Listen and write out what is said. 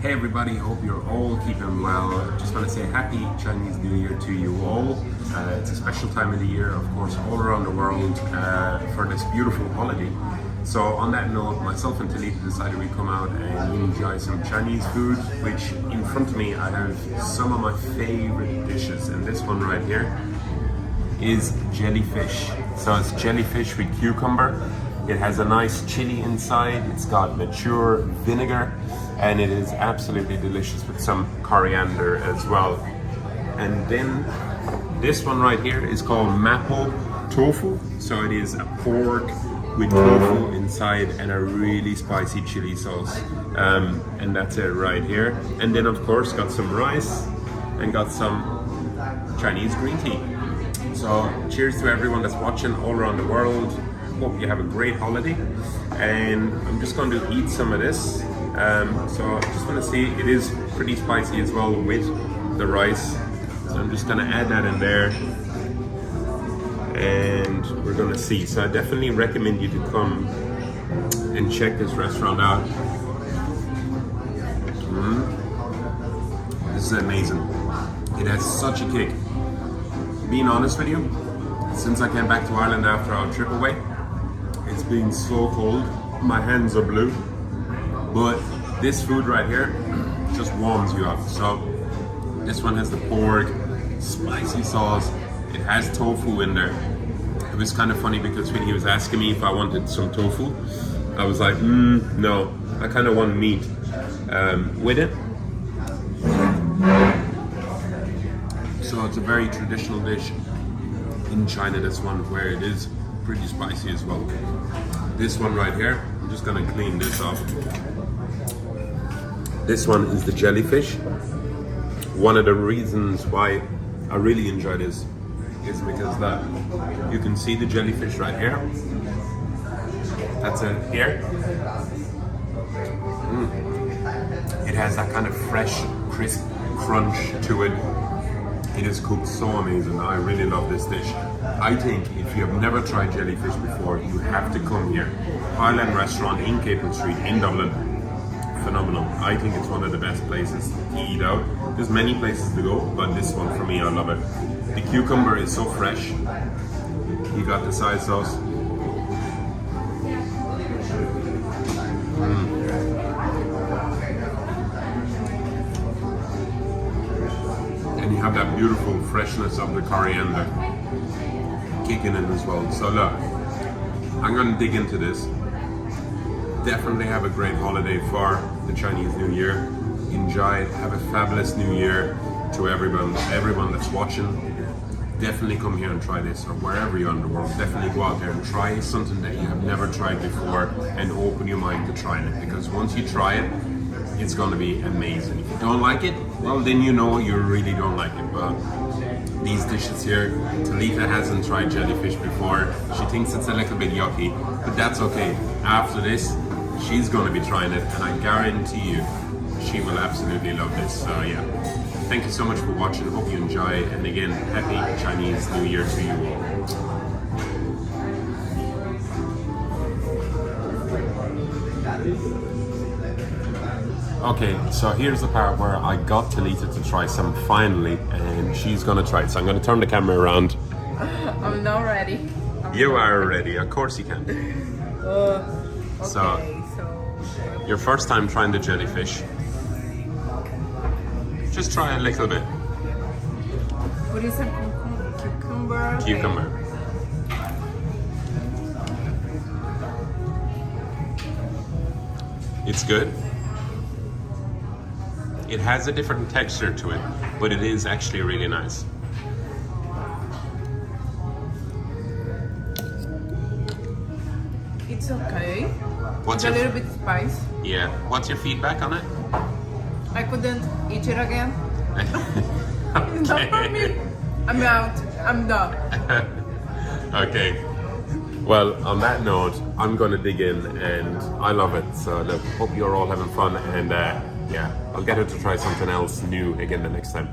Hey everybody, hope you're all keeping well. Just want to say happy Chinese New Year to you all. It's a special time of the year, of course, all around the world for this beautiful holiday. So on that note, myself and Talita decided we'd come out and enjoy some Chinese food, which in front of me I have some of my favorite dishes, and this one right here is jellyfish. So it's jellyfish with cucumber. It has a nice chili inside, it's got mature vinegar, and it is absolutely delicious with some coriander as well. And then this one right here is called Mapo tofu. So it is a pork with tofu inside and a really spicy chili sauce. And that's it right here. And then of course got some rice and got some Chinese green tea. So cheers to everyone that's watching all around the world. Hope you have a great holiday. And I'm just going to eat some of this. So I just want to see, it is pretty spicy as well with the rice. So I'm just going to add that in there. And we're going to see. So I definitely recommend you to come and check this restaurant out. This is amazing. It has such a kick. Being honest with you, since I came back to Ireland after our trip away, it's been so cold, my hands are blue, but this food right here just warms you up. So this one has the pork, spicy sauce, it has tofu in there. It was kind of funny because when he was asking me if I wanted some tofu, I was like, no, I kind of want meat with it. So it's a very traditional dish in China, this one, where it is pretty spicy as well. This one right here, I'm just gonna clean this off. This one is the jellyfish. One of the reasons why I really enjoy this is because that you can see the jellyfish right here. That's it here. It has that kind of fresh, crisp crunch to it. It is cooked so amazing. I really love this dish. I think if you have never tried jellyfish before, you have to come here. Highland Restaurant in Capel Street in Dublin. Phenomenal. I think it's one of the best places to eat out. There's many places to go, but this one for me, I love it. The cucumber is so fresh. You got the soy sauce. And you have that beautiful freshness of the coriander kicking in as well. So look, I'm gonna dig into this. Definitely have a great holiday for the Chinese New Year. Enjoy it, have a fabulous New Year to everyone that's watching. Definitely come here and try this, or wherever you're in the world, definitely go out there and try something that you have never tried before and open your mind to trying it, because once you try it, it's going to be amazing. If you don't like it, well then you know you really don't like it. But these dishes here, Talita hasn't tried jellyfish before. She thinks it's a little bit yucky, but that's okay. After this, she's going to be trying it, and I guarantee you, she will absolutely love this. So yeah, thank you so much for watching. Hope you enjoy, and again, happy Chinese New Year to you all. Okay, so here's the part where I got Talita to try some finally, and she's gonna try it. So I'm gonna turn the camera around. I'm not ready. You are ready, of course you can. Okay, so Your first time trying the jellyfish. Just try a little bit. What is a cucumber? Cucumber. It's good. It has a different texture to it, but it is actually really nice. It's okay. What's It's a your little bit spicy. Yeah. What's your feedback on it? I couldn't eat it again. It's not for Okay. me. I'm out. I'm done. Okay. Well, on that note, I'm gonna dig in, and I love it. So look, hope you're all having fun, and yeah, I'll get her to try something else new again the next time.